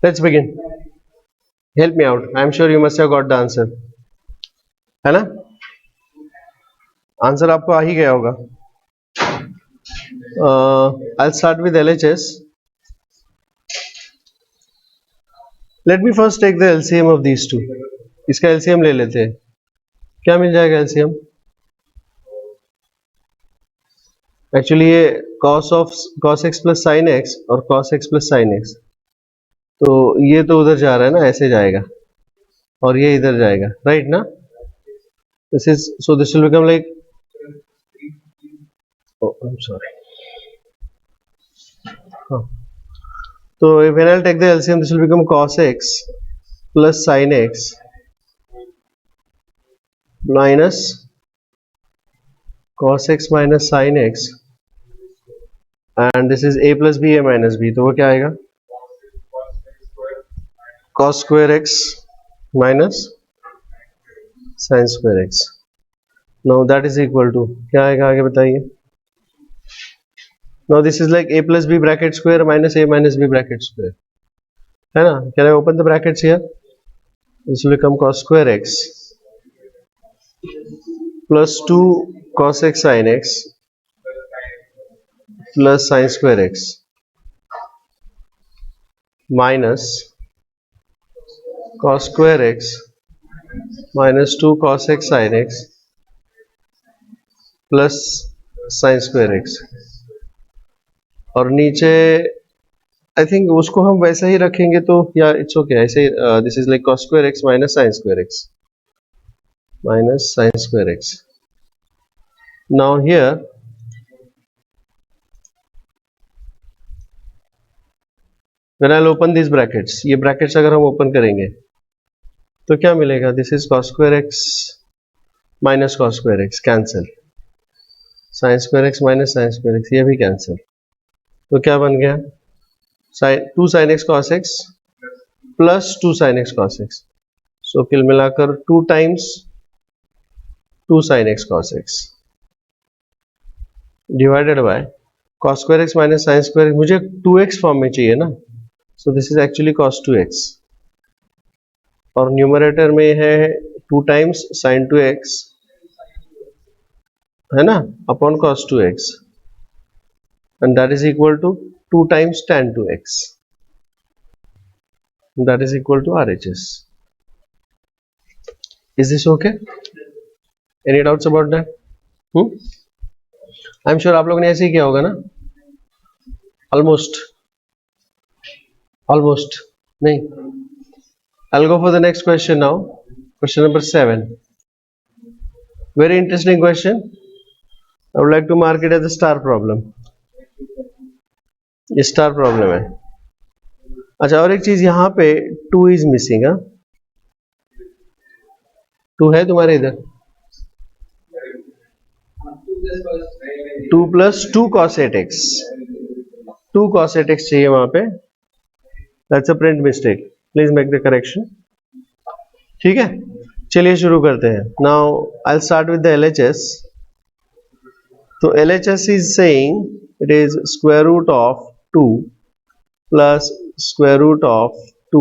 Let's begin. Help me out. I'm sure you must have got the answer. है ना? Answer आपको आ ही गया होगा. I'll start with LHS. Let me first take the LCM of these two. इसका LCM ले लेते हैं. क्या मिल जाएगा LCM? Actually ये cos x plus sin x और cos x plus sin x. तो ये तो उधर जा रहा है ना, ऐसे जाएगा और ये इधर जाएगा, right ना? So this will become like, oh I'm sorry. So when I'll take the LCM, this will become cos x plus sin x minus cos x minus sin x, and this is a plus b a minus b. तो वो क्या आएगा? cos square x minus sin square x. Now that is equal to क्या आएगा आगे बताइए? Now this is like a plus b bracket square minus a minus b bracket square, है ना? Can I open the brackets here? This will become cos square x plus 2 cos x sin x plus sin square x minus cos square x minus 2 cos x sin x plus sin square x. और नीचे I think उसको हम वैसा ही रखेंगे तो या it's okay ऐसे. This is like cos square x minus sin square x minus sin square x. Now here when I'll open these brackets, ये brackets अगर हम open करेंगे तो क्या मिलेगा? This is cos square x minus cos square x cancel, sin square x minus sin square x ये भी cancel. तो क्या बन गया? 2 sin x cos x plus 2 sin x cos x. So कुल मिलाकर 2 times 2 sin x cos x divided by cos square x minus sin square x. मुझे 2x form में चाहिए ना, so this is actually cos 2x और numerator में है 2 times sin 2x, है ना, upon cos 2x, and that is equal to 2 times tan 2x. That is equal to RHS. Is this okay? Any doubts about that? I'm sure आप लोग ने ऐसे ही किया होगा ना? Almost नहीं. I'll go for the next question now. Question number 7. Very interesting question. I would like to mark it as a star problem. ये star problem है. अच्छा, और एक चीज यहाँ पे 2 इज मिसिंग. 2 है तुम्हारे इधर? 2 plus 2 cos 8x. 2 cos 8x चाहिए वहां पे. That's a print mistake. Please make the correction. ठीक है, चलिए शुरू करते हैं. Now I'll start with the LHS. तो LHS is saying it is square root of 2 plus square root of 2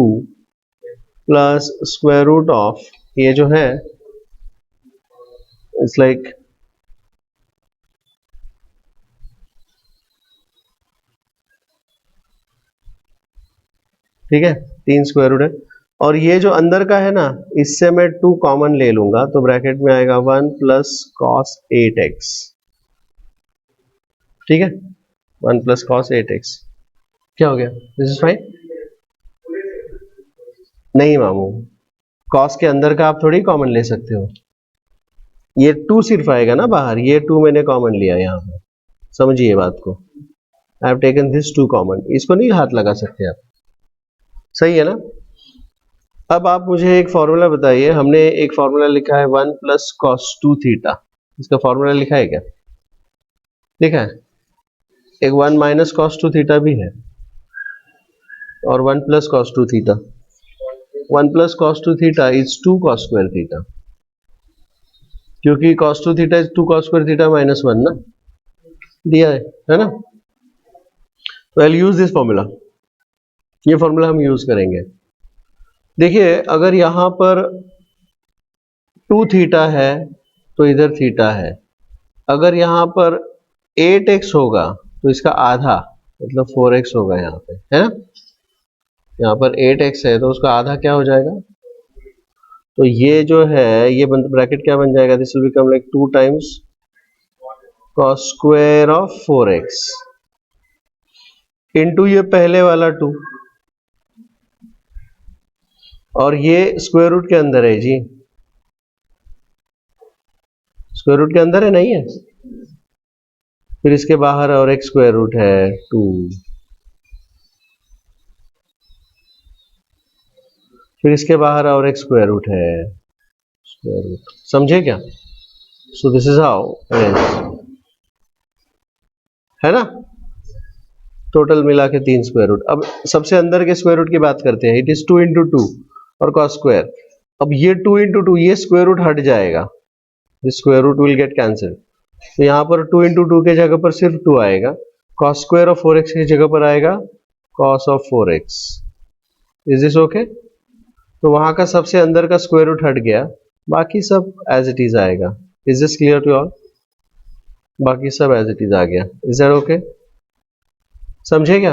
plus square root of ये जो है it's like ठीक है, 3 स्क्वायर रूट है. और ये जो अंदर का है ना, इससे मैं 2 कॉमन ले लूंगा तो ब्रैकेट में आएगा 1 plus cos 8x. ठीक है, 1 plus cos 8x. क्या हो गया? This is fine. नहीं मामू, cos के अंदर का आप थोड़ी कॉमन ले सकते हो. ये 2 सिर्फ आएगा ना बाहर, ये 2 मैंने कॉमन लिया यहाँ पे. समझिए बात को. I have taken this 2 common. इसको नहीं हाथ लगा सकते आप. सही है ना? अब आप मुझे एक फॉर्मूला बताइए. हमने एक फॉर्मूला लिखा है 1 plus cos 2 थीटा. इसका फॉर्मूला लिखा है क्या? लिखा है. एक 1 minus cos 2 थीटा भी है और 1 plus cos 2 theta. 1 plus cos 2 theta is 2 cos square theta, क्योंकि cos 2 theta is 2 cos square theta minus 1 ना, दिया है ना? तो I will use this formula. ये फॉर्मूला हम यूज करेंगे। देखिए अगर यहां पर 2 थीटा है तो इधर थीटा है, अगर यहां पर 8x होगा तो इसका आधा मतलब 4x होगा यहाँ पे, है ना। यहाँ पर 8x है तो उसका आधा क्या हो जाएगा, तो ये जो है ये ब्रैकेट क्या बन जाएगा, this will become like 2 times cos square of 4x into ये पहले वाला 2 और ये स्क्वायर रूट के अंदर है जी, स्क्वायर रूट के अंदर है नहीं है, फिर इसके बाहर और एक स्क्वायर रूट है 2, फिर इसके बाहर और एक स्क्वायर रूट है स्क्वायर रूट, समझे क्या। सो दिस इज हाउ है ना, टोटल मिला के 3 स्क्वायर रूट। अब सबसे अंदर के स्क्वायर रूट की बात करते हैं, इट इज 2 इंटू 2 और कॉस स्क्वायर। अब ये 2 इंटू 2 ये स्क्वायर रूट हट जाएगा, this square root will get cancel, तो यहाँ पर 2 इंटू 2 के जगह पर सिर्फ 2 आएगा, कॉस स्क्वायर ऑफ 4x की जगह पर आएगा cos of 4x। Is this okay. तो वहां का सबसे अंदर का स्क्वायर रूट हट गया, बाकी सब एज इट इज आएगा। Is this clear to all, बाकी सब एज इट इज आ गया। इज दैट ओके, समझे क्या।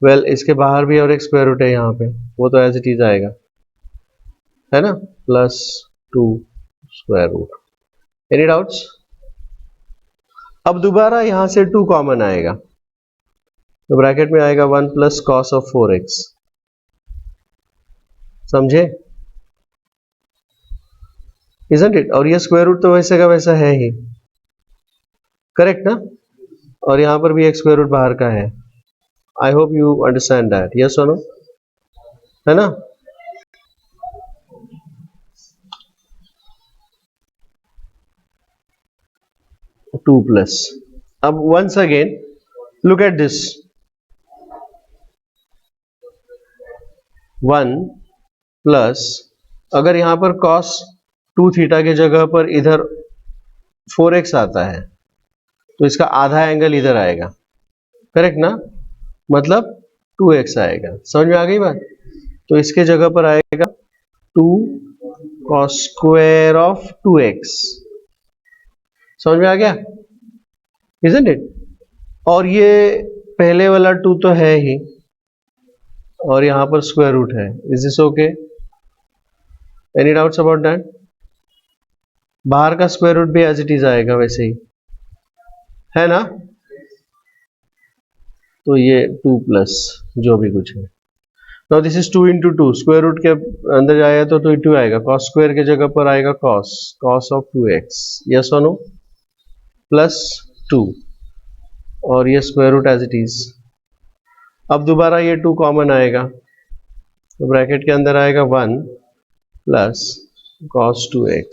वेल इसके बाहर भी और एक स्क्वायर रूट है यहाँ पे, वो तो एज इट इज आएगा, है ना, plus 2 square root. Any doubts. अब दोबारा यहां से 2 कॉमन आएगा तो ब्रैकेट में आएगा 1 प्लस कॉस ऑफ 4x, समझे, इजंट इट। और ये स्क्वायर रूट तो वैसे का वैसा है ही, करेक्ट ना, और यहां पर भी एक स्क्वायर रूट बाहर का है। I hope you understand that, yes और नो, है ना। टू प्लस, अब once again look at this 1 plus, अगर यहां पर cos 2 थीटा की जगह पर इधर 4x आता है तो इसका आधा एंगल इधर आएगा, करेक्ट ना, मतलब 2x आएगा। समझ में आ गई बात। तो इसके जगह पर आएगा 2 cos स्क्वायर ऑफ 2x, समझ में आ गया, इजंट इट। और ये पहले वाला 2 तो है ही और यहां पर स्क्वायर रूट है। Is this okay, any doubts about that. बाहर का स्क्वायर रूट भी एज इट इज आएगा वैसे ही, है ना। तो ये 2 प्लस जो भी कुछ है, now this is 2 into 2, square root के अंदर जाएगा तो 2 आएगा, कॉस स्क्वायर के जगह पर आएगा कॉस ऑफ 2x, यस और नो, प्लस 2 और ये square root as it is. अब दोबारा ये 2 कॉमन आएगा तो ब्रैकेट के अंदर आएगा 1 प्लस कॉस 2x,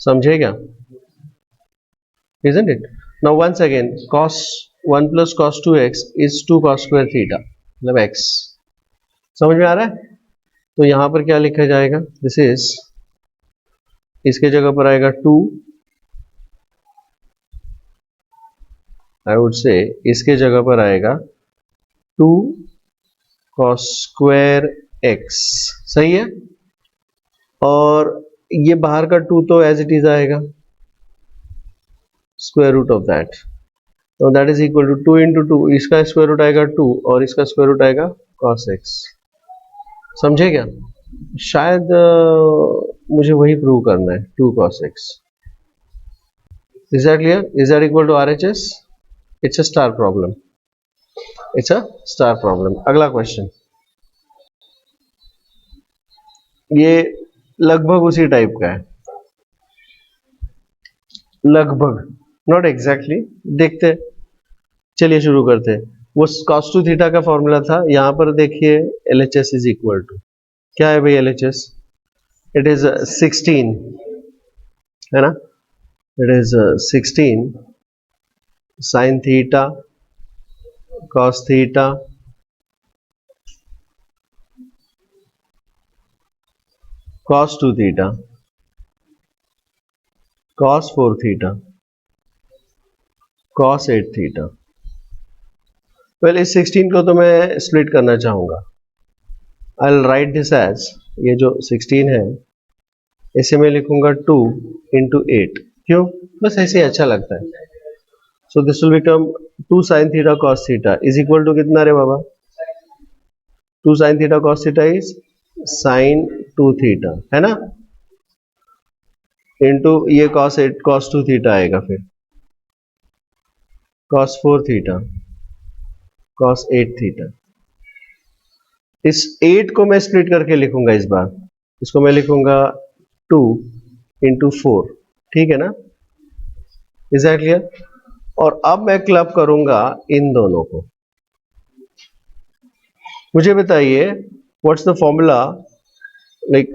समझे क्या, isn't it। now once again cos 1 plus cos 2x is 2 cos square theta मतलब x, समझ में आ रहा है। तो यहां पर क्या लिखा जाएगा, दिस इज, इसके जगह पर आएगा 2, आई वुड से इसके जगह पर आएगा 2 cos स्क्वायर x, सही है। और ये बाहर का 2 तो एज इट इज आएगा, स्क्वायर रूट ऑफ दैट, तो that is equal to 2 into 2, इसका स्क्वायर रूट आएगा 2 और इसका स्क्वायर रूट आएगा cos x, समझे क्या। शायद मुझे वही प्रूव करना है, 2 cos x। Is that clear, is that equal to RHS। It's a star problem, it's a star problem. अगला क्वेश्चन, ये लगभग उसी टाइप का है, लगभग, नॉट एग्जैक्टली, देखते हैं। चलिए शुरू करते हैं। वो cos 2 थीटा का फॉर्मूला था, यहां पर देखिए LHS इज इक्वल टू, क्या है भाई LHS, इट इज 16, है ना, it is 16 sin theta cos theta cos 2 theta cos 4 theta cos 8 theta well इस 16 को तो मैं स्प्लिट करना चाहूंगा. I will write this as, ये जो 16 है इसे मैं लिखूंगा 2 into 8. क्यों? बस ऐसे ही अच्छा लगता है. So this will become 2 sin theta cos theta is equal to कितना रे बाबा? 2 sin theta cos theta is sin 2 theta, है ना, इनटू ये cos 2 थीटा आएगा, फिर cos 4 थीटा, cos 8 थीटा. इस 8 को मैं स्प्लिट करके लिखूंगा इस बार. इसको मैं लिखूंगा 2 into 4. ठीक है ना? Is that clear? और अब मैं क्लब करूंगा इन दोनों को. मुझे बताइए what's the formula, like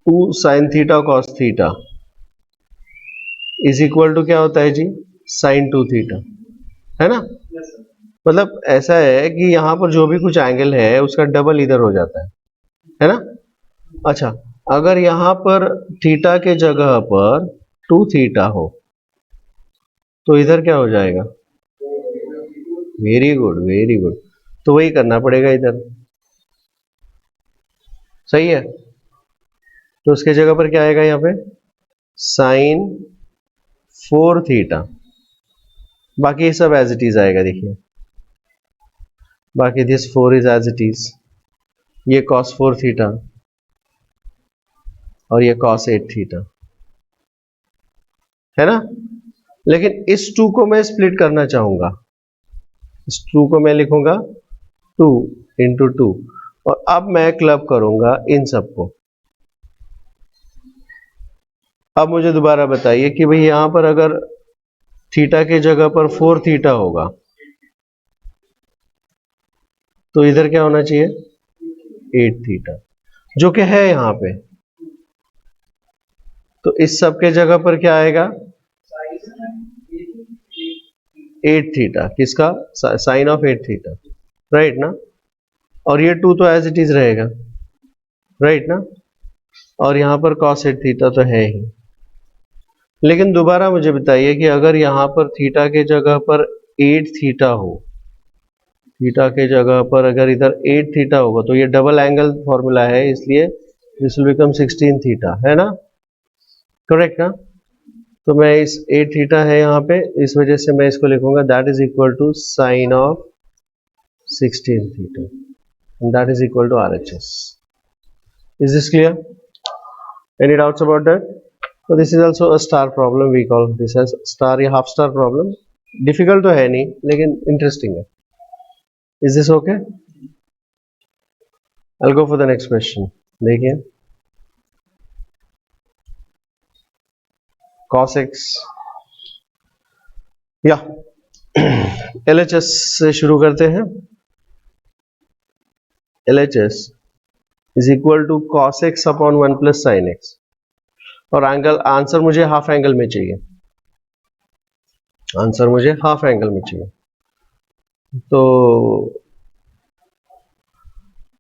2 sin theta cos theta is equal to क्या होता है जी? sin 2 थीटा, है ना? मतलब ऐसा है कि यहां पर जो भी कुछ एंगल है उसका डबल इधर हो जाता है ना? अच्छा, अगर यहां पर थीटा के जगह पर 2 थीटा हो तो इधर क्या हो जाएगा? Very good, very good. तो वही करना पड़ेगा इधर. सही है. तो उसके जगह पर क्या आएगा यहाँ पे? Sine 4 theta. बाकी ये सब एज इट इज आएगा. देखिए बाकी this 4 is as it is. ये cos 4 थीटा और ये cos 8 थीटा, है ना? लेकिन इस 2 को मैं स्प्लिट करना चाहूंगा. इस 2 को मैं लिखूंगा 2 into 2 और अब मैं क्लब करूंगा इन सबको. अब मुझे दोबारा बताइए कि भाई यहां पर अगर थीटा के जगह पर 4 थीटा होगा तो इधर क्या होना चाहिए? 8 थीटा, जो कि है यहां पे. तो इस सब के जगह पर क्या आएगा? 8 थीटा. किसका? साइन ऑफ 8 थीटा, राइट ना? और ये 2 तो एज इट इज रहेगा, राइट ना? और यहां पर cos 8 थीटा तो है ही. लेकिन दोबारा मुझे बताइए कि अगर यहां पर थीटा के जगह पर 8 थीटा हो, थीटा के जगह पर अगर इधर 8 थीटा होगा तो ये डबल एंगल फॉर्मूला है, इसलिए दिस विल बिकम 16 थीटा, है ना? करेक्ट ना? तो मैं इस 8 थीटा है यहाँ पे, इस वजह से मैं इसको लिखूंगा that is equal to sine of 16 theta and that is equal to RHS. Is this clear? Any doubts about that? So this is also a star problem. We call this as star या half star problem. Difficult तो है नहीं लेकिन interesting है. Is this okay? I'll go for the next question. देखिए cos x या LHS से शुरू करते हैं. LHS is equal to cos x upon 1 plus sin x. और एंगल आंसर मुझे हाफ एंगल में चाहिए. आंसर मुझे हाफ एंगल में चाहिए. तो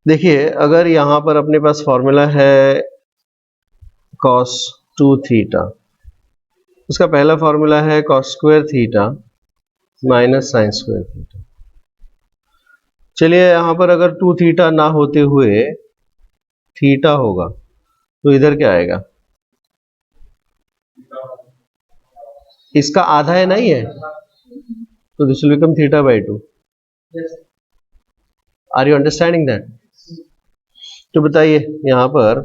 देखिए अगर यहां पर अपने पास फॉर्मूला है cos 2 थीटा, उसका पहला फॉर्मूला है cos square theta minus sine square theta. चलिए यहां पर अगर 2 थीटा ना होते हुए थीटा होगा तो इधर क्या आएगा? इसका आधा है, नहीं है, तो this will become theta by 2. Are you understanding that? तो बताइए यहां पर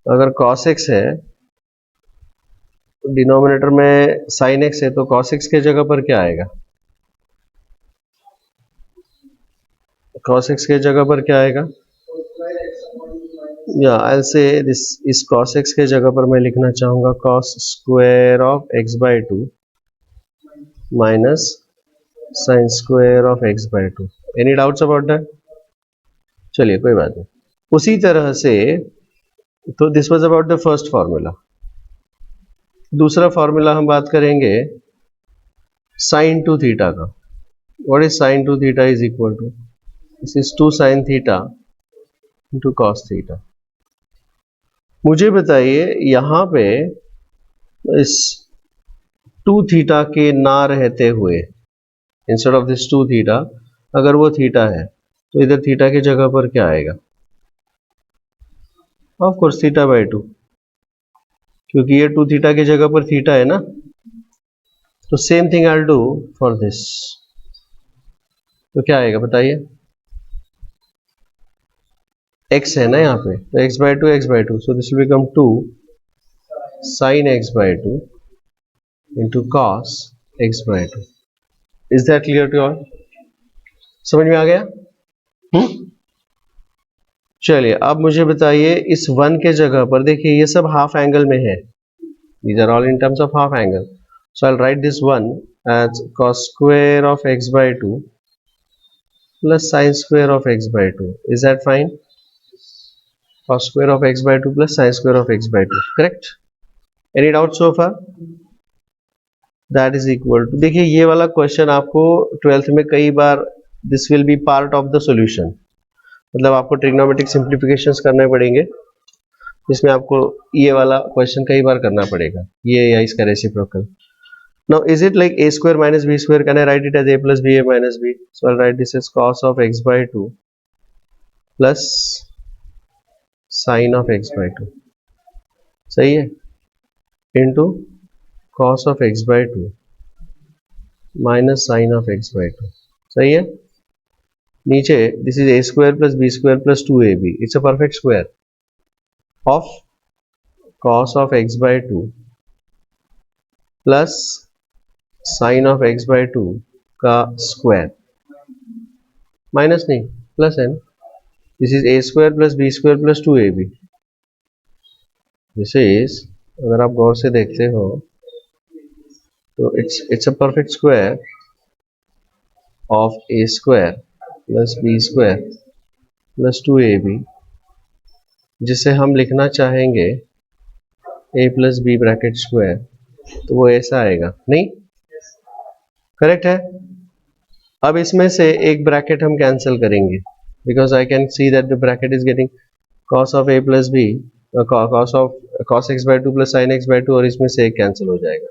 अगर cos x है तो डिनोमिनेटर में sin x है, तो cos x के जगह पर क्या आएगा? cos x के जगह पर क्या आएगा? या आई से दिस, इस cos x के जगह पर मैं लिखना चाहूंगा cos square of x by 2 minus sine square of x by 2. Any doubts about that? चलिए कोई बात नहीं. उसी तरह से तो this was about the first formula. दूसरा फॉर्मूला हम बात करेंगे sin 2 थीटा का. What is sin 2 theta? Is equal to this is 2 sin theta into cos theta. मुझे बताइए यहां पे इस 2 थीटा के ना रहते हुए, इंस्टेड ऑफ दिस 2 थीटा, अगर वो थीटा है तो इधर थीटा की जगह पर क्या आएगा? ऑफ कोर्स थीटा बाई 2, क्योंकि ये 2 थीटा की जगह पर थीटा है ना। तो same thing I will do for this. तो क्या आएगा बताइए? x है ना यहाँ पे, तो x by two, so this will become 2 sin x by 2 into cos x by 2। Is that clear to all? समझ में आ गया? चलिए अब मुझे बताइए, इस 1 के जगह पर देखिए ये सब हाफ एंगल में है, these are all in terms of half angle, so I'll write this one as cos square of x by 2 plus sin square of x by 2. Is that fine? Cos square of x by 2 plus sin square of x by 2, correct? Any doubt so far? That is equal to, देखिए ये वाला question आपको 12th में कई बार, this will be part of the solution, मतलब आपको trigonometric simplifications करने पड़ेंगे, इसमें आपको ये वाला क्वेश्चन कई बार करना पड़ेगा, ये या इसका reciprocal. Now is it like a square minus b square? Can I write it as a plus b a minus b? So I'll write this as cos of x by 2 plus sin of x by 2, सही है, into cos of x by 2 minus sin of x by 2, सही है। नीचे this is a square plus b square plus 2ab, it's a perfect square of cos of x by 2 plus sin of x by 2 का square, minus नहीं plus है, this is a square plus b square plus 2ab। This is, अगर आप गौर से देखते हो तो it's a perfect square of a square plus b square plus 2ab, जिसे हम लिखना चाहेंगे a plus B bracket square, तो वो ऐसा आएगा, नहीं? करेक्ट है। अब इसमें से एक ब्रैकेट हम कैंसिल करेंगे, because I can see that the bracket is getting cos of a plus b, cos x by 2 plus sin x by 2, और इसमें से एक कैंसिल हो जाएगा,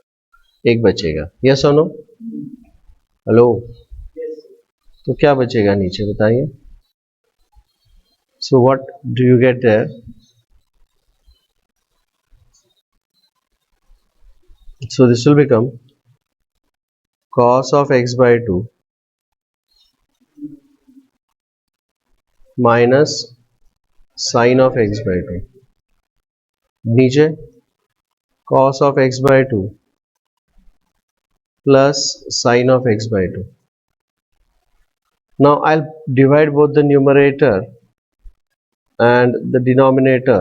एक बचेगा। यस और नो? हेलो, तो क्या बचेगा नीचे बताइए? So what do you get there? So this will become cos of x by 2 minus sin of x by 2, नीचे cos of x by 2 plus sin of x by 2. Now I'll divide both the numerator and the denominator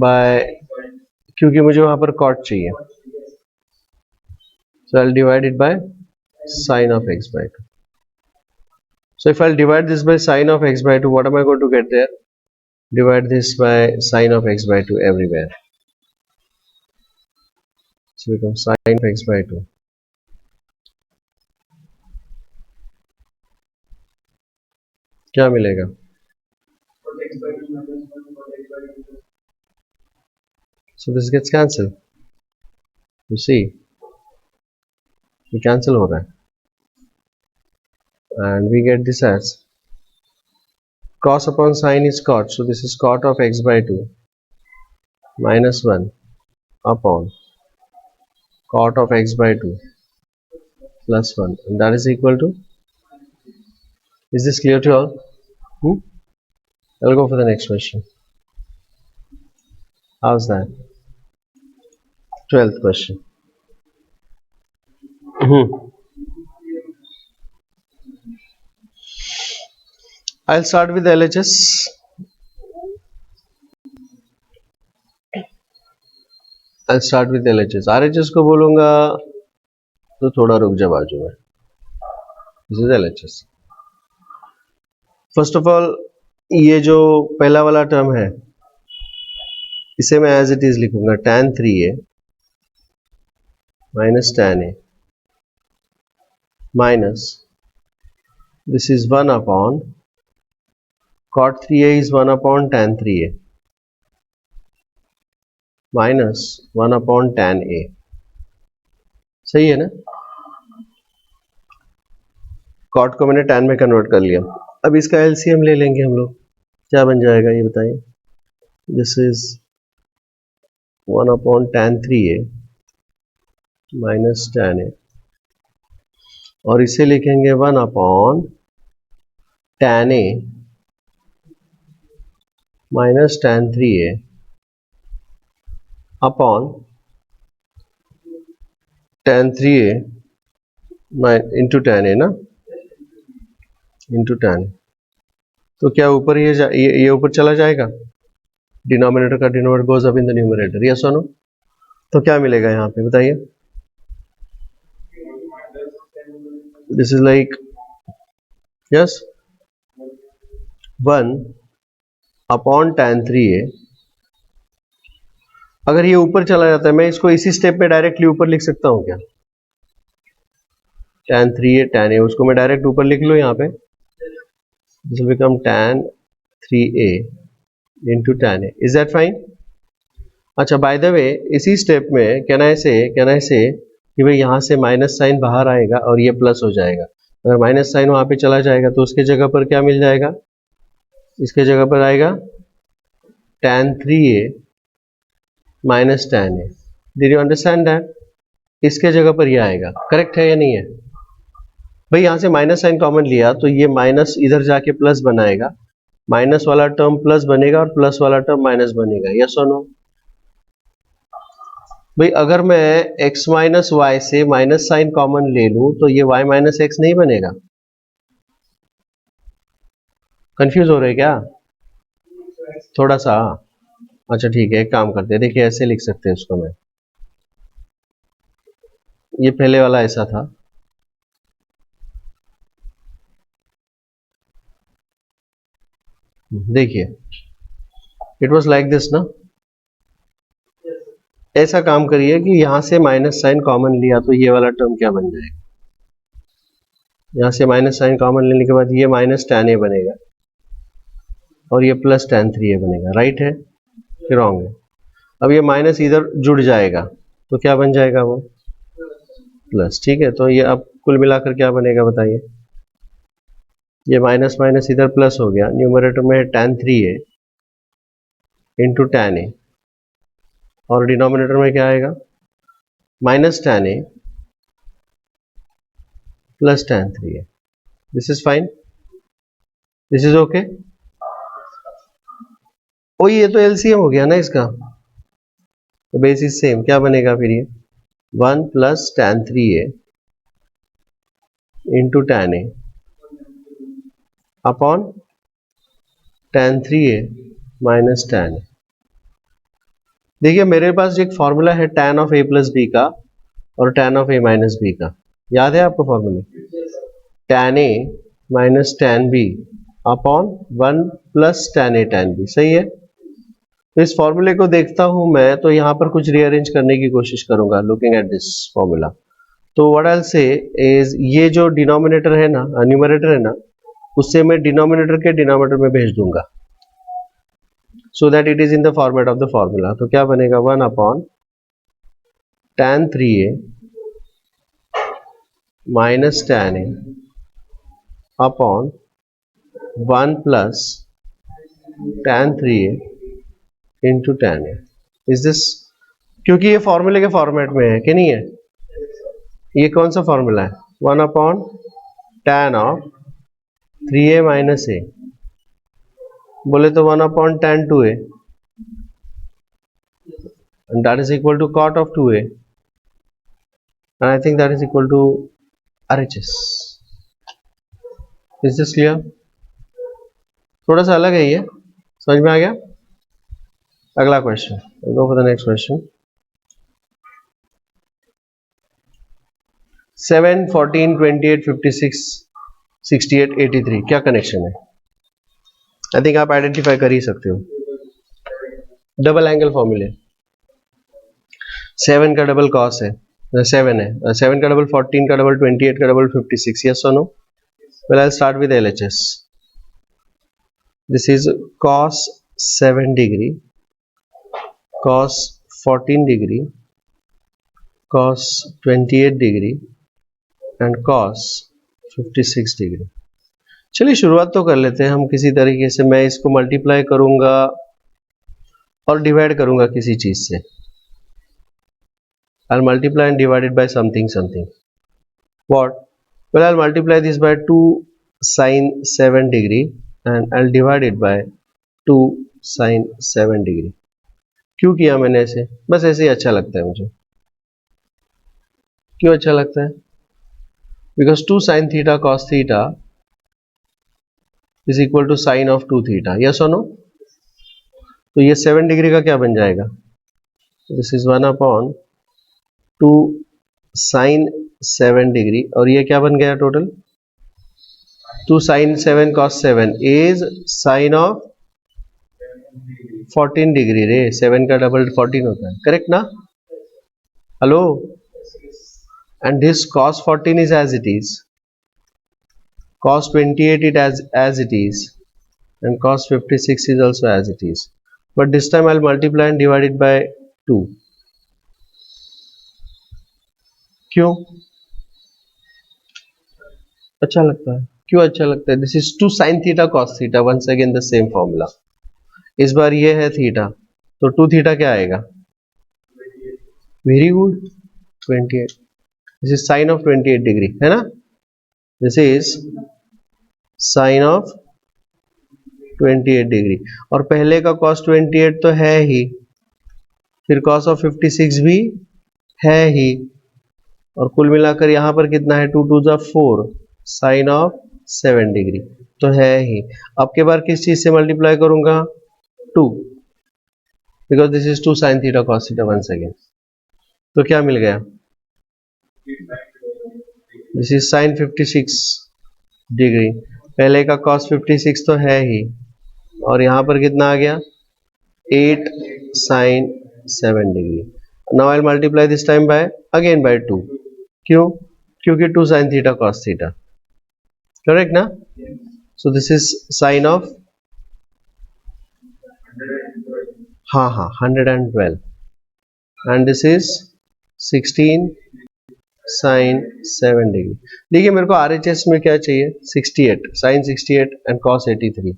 by, क्योंकि मुझे वहां पर cot चाहिए, so I'll divide it by sin of x by 2. So if I'll divide this by sin of x by 2, what am I going to get there? Divide this by sin of x by 2 everywhere, so become sin of x by 2. क्या मिलेगा? So this gets cancelled. You see, ये cancel हो रहा है, and we get this as cos upon sin is cot, so this is cot of x by 2 minus 1 upon cot of x by 2 plus 1, and that is equal to, is this clear to all? I'll go for the next question. How's that? 12th question. I'll start with LHS. I'll start with LHS. RHS को बोलूंगा तो थोड़ा रुक जा बाजू में. This is LHS. First of all, ये जो पहला वाला टर्म है इसे मैं एज इट इज लिखूंगा tan 3a minus tan a minus this is 1 upon cot 3a is 1 upon tan 3a minus 1 upon tan a. सही है ना? कॉट को मैंने tan में कन्वर्ट कर लिया। अब इसका एलसीएम ले लेंगे हम लोग, क्या बन जाएगा ये बताइए। This is 1/tan3a minus tan a, और इसे लिखेंगे 1/tan a minus tan3a upon tan3a into tan a ना, इंटू tan। तो क्या ऊपर ये ऊपर चला जाएगा, डिनोमिनेटर का denominator goes up in the numerator, yes और नो। तो क्या मिलेगा यहाँ पे बताइए। This is like yes 1/tan3a। अगर ये ऊपर चला जाता है, मैं इसको इसी स्टेप पे डायरेक्टली ऊपर लिख सकता हूँ क्या, tan3a tan a, उसको मैं डायरेक्ट ऊपर लिख लूँ यहाँ पे, this will become tan3a into tan a, is that fine. अच्छा बाय द वे इसी स्टेप में कैन आई से कि भाई यहाँ से माइनस साइन बाहर आएगा और ये प्लस हो जाएगा। अगर माइनस साइन वहां पे चला जाएगा तो उसके जगह पर क्या मिल जाएगा, इसके जगह पर आएगा tan3a minus tan a। Did you understand that, इसके जगह पर ये आएगा, करेक्ट है या नहीं है भाई। यहाँ से माइनस साइन कॉमन लिया तो ये माइनस इधर जाके प्लस बनाएगा, माइनस वाला टर्म प्लस बनेगा और प्लस वाला टर्म माइनस बनेगा, यस और नो। भाई अगर मैं x माइनस वाई से माइनस साइन कॉमन ले लूं तो ये y माइनस एक्स नहीं बनेगा। कंफ्यूज हो रहे क्या थोड़ा सा। अच्छा ठीक है, एक काम करते हैं, देखिए ऐसे लिख सकते हैं उसको मैं, ये पहले वाला ऐसा था, देखिए इट वाज लाइक दिस ना। ऐसा काम करिए कि यहां से माइनस साइन कॉमन लिया तो ये वाला टर्म क्या बन जाएगा, यहां से माइनस साइन कॉमन लेने के बाद ये माइनस tan a बनेगा और ये प्लस tan3a बनेगा, राइट है कि रॉन्ग है। अब ये माइनस इधर जुड़ जाएगा तो क्या बन जाएगा वो प्लस, ठीक है। तो ये अब कुल मिलाकर क्या बनेगा बताइए, ये माइनस माइनस इधर प्लस हो गया, न्यूमरेटर में है tan3a इंटू tan a और डिनोमिनेटर में क्या आएगा minus tan a plus tan3a। This is fine, this is okay. Oh ये तो एलसीएम हो गया ना इसका, तो बेस इज सेम, क्या बनेगा फिर ये 1 plus tan3a into tan a upon tan3a minus tan a। देखिए मेरे पास एक फॉर्मूला है tan of a plus B का और tan of a minus B का, याद है आपको फॉर्मूले, tan a minus tan b upon 1 plus tan a tan b, सही है। तो इस फॉर्मूले को देखता हूं मैं तो यहां पर कुछ रीअरेंज करने की कोशिश करूंगा, लुकिंग एट दिस फॉर्मूला। तो what I will say is ये जो डिनोमिनेटर है ना, न्यूमरेटर है ना, उससे मैं डिनोमिनेटर के डिनोमिनेटर में भेज दूंगा so that it is in the format of the formula. तो क्या बनेगा 1 upon tan3a minus tan a upon 1 plus tan3a into tan a। Is this, क्योंकि ये फॉर्मूले के फॉर्मेट में है कि नहीं है, ये कौन सा फॉर्मूला है 1 upon tan of 3a minus a, बोले तो 1 upon tan 2a and that is equal to cot of 2a and I think that is equal to RHS। Is this clear? थोड़ा सा अलग है ये, समझ में आ गया। अगला question, go for the next question. 7, 14, 28, 56, 68, 83 क्या कनेक्शन है, आई थिंक आप आइडेंटिफाई कर ही सकते हो। डबल एंगल फॉर्मूले, 7 का डबल कॉस है 7 है, 7 का डबल 14 का डबल 28 का डबल 56, यस और no. Well I will start with LHS। This is cos 7 degree, cos 14 degree, cos 28 degree and cos 56 degree. चलिए शुरुआत तो कर लेते हैं हम किसी तरीके से। मैं इसको मल्टीप्लाई करूंगा और डिवाइड करूंगा किसी चीज से। I'll multiply and divide it by something. What? Well, I'll multiply this by 2 sine 7 degree and I'll divide it by 2 sine 7 degree. क्यों किया मैंने ऐसे? बस ऐसे ही अच्छा लगता है मुझे। क्यों अच्छा लगता है? Because 2 sin theta cos theta is equal to sine of 2 theta. Yes or no? तो ये 7 डिग्री का क्या बन जाएगा? This is 1 upon 2 sin 7 degree और ये क्या बन गया total? 2 sin 7 cos 7 is sin of 14 degree रे। 7 का डबल 14 होता है, करेक्ट ना? Hello? And this cos 14 is as it is, cos 28 it as it is, and cos 56 is also as it is, but this time I'll multiply and divide it by 2. क्यों अच्छा लगता है? क्यों अच्छा लगता है? This is 2 sin theta cos theta, once again the same formula. इस बार ये है थीटा, तो 2 थीटा क्या आएगा? Very good, 28. This is sine of 28 degree, है ना? This is sine of 28 degree और पहले का cos 28 तो है ही, फिर cos ऑफ 56 भी है ही, और कुल मिलाकर यहां पर कितना है? 2 2 जा 4 साइन ऑफ 7 डिग्री तो है ही। अब के बार किस चीज से मल्टीप्लाई करूंगा? 2, because this is 2 sine theta cos थीटा वंस अगेन। तो क्या मिल गया? दिस इज साइन 56 डिग्री, पहले का cos 56 तो है ही, और यहां पर कितना आ गया? 8 sine 7 degree. Now I will multiply this time by again by 2। क्यों? क्योंकि 2 sine theta cos theta, correct ना? So this is sine of, हाँ 112, एंड दिस इज 16 साइन 7 डिग्री। देखिए मेरे को RHS में क्या चाहिए? 68 साइन 68 एंड cos 83।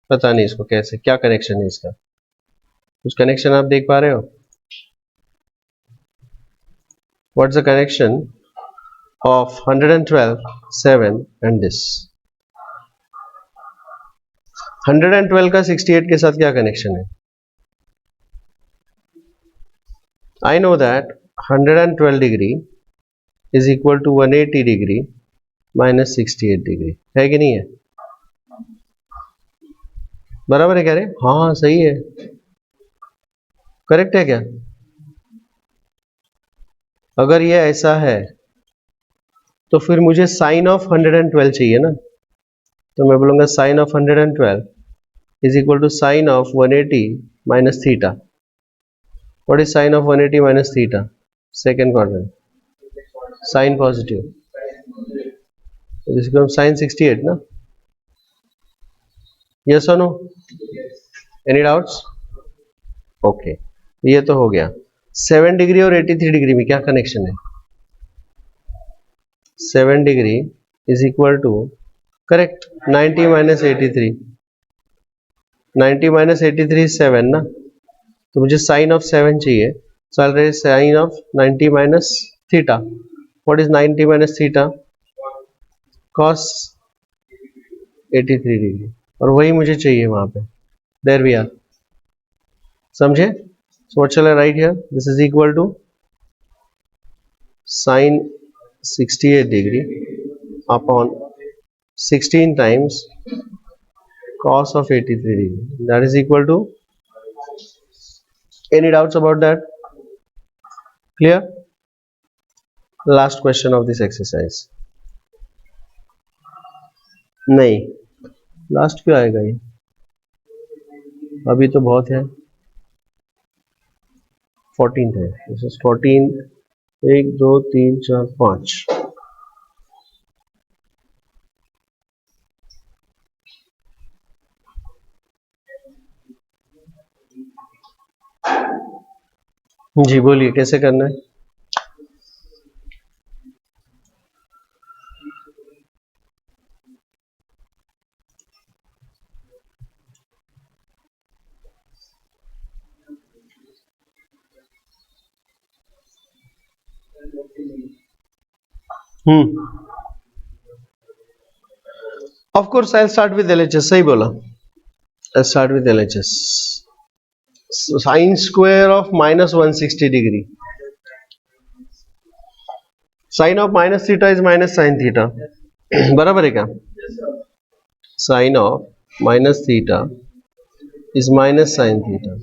पता नहीं इसको कैसे, क्या कनेक्शन है इसका? कुछ कनेक्शन आप देख पा रहे हो? What's the connection of 112 7 and this? 112 का 68 के साथ क्या कनेक्शन है? I know that 112 degree is equal to 180 degree minus 68 degree, है कि नहीं है? बराबर है कह रहे? हाँ सही है, करेक्ट है क्या? अगर ये ऐसा है तो फिर मुझे साइन ऑफ 112 चाहिए ना, तो मैं बोलूंगा sine of 112 is equal to sine of 180 minus theta. What is sine of 180 minus theta? Second quadrant, sine positive, जिसको हम साइन 68 ना। यस और नो? Any doubts? ओके, ये तो हो गया। 7 डिग्री और 83 डिग्री में क्या कनेक्शन है? 7 degree is equal to, correct, 90 minus 83, 90 minus 83 is 7 ना, तो मुझे साइन ऑफ 7 चाहिए। So I write sine of 90 minus theta. What is 90 minus theta? cos 83 degree, और वही मुझे चाहिए वहां पे। देयर वी आर, समझे? So what shall I write here? This is equal to sine 68 degree upon 16 times cos of 83 degree, that is equal to, any doubts about that? Clear? Last question of this exercise. नहीं, last क्यों आएगा ये? अभी तो बहुत है, 14th है। This is 14, 1 2 3 4 5। जी बोलिए, कैसे करना है? Of course I start with LHS, सही बोला, I start with LHS. Sine square of -160 degree, sine of minus theta is minus sine theta. बराबर है क्या? Sine of minus theta is minus sine theta.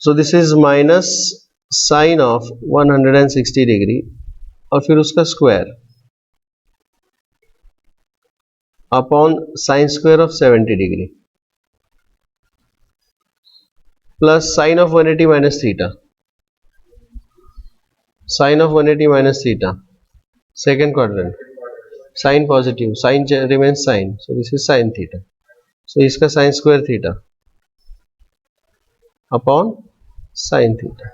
So this is minus sine of 160 degree और फिर उसका square upon sine square of 70 degree plus sine of 180 minus theta, sine of 180 minus theta, second quadrant, sine positive, sine remains sine, so this is sine theta. So इसका sine square theta upon sine theta,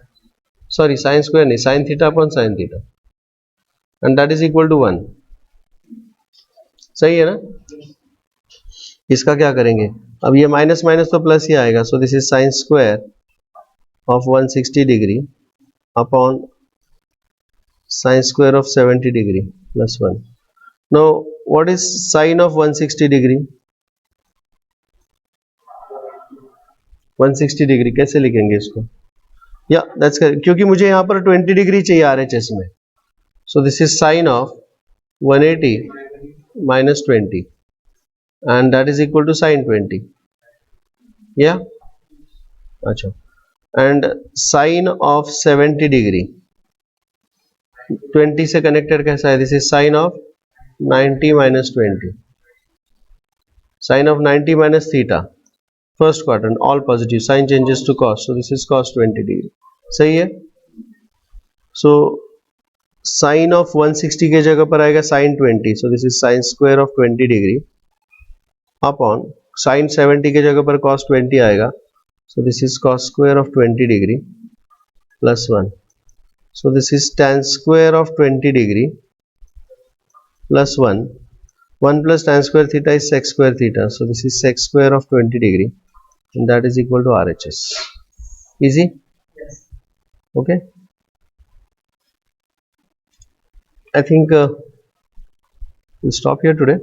sorry sine square नहीं, sine theta upon sine theta, and that is equal to 1. सही है ना? इसका क्या करेंगे अब, ये माइनस माइनस तो प्लस ही आएगा. So this is sine square of 160 degree upon sine square of 70 degree plus 1. No what is sine of 160 degree? 160 degree कैसे लिखेंगे इसको? या दैट्स करेक्ट, क्योंकि मुझे यहाँ पर 20 डिग्री चाहिए RHS में. सो this is sine of 180 minus 20 and that is equal to sin 20. Yeah, अच्छा, and sin of 70 डिग्री 20 से कनेक्टेड कैसा है? This is sine of 90 minus 20, sine of 90 minus theta, first quadrant, all positive, sine changes to cos, so this is cos 20 degree. सही है? So sine of 160 के जगह पर आएगा sine 20, so this is sine square of 20 degree upon sine 70 के जगह पर cos 20 आएगा, so this is cos square of 20 degree plus 1. So this is tan square of 20 degree plus 1. 1 plus tan square theta is sec square theta, so this is sec square of 20 degree and that is equal to RHS. Easy? Okay, I think we'll stop here today.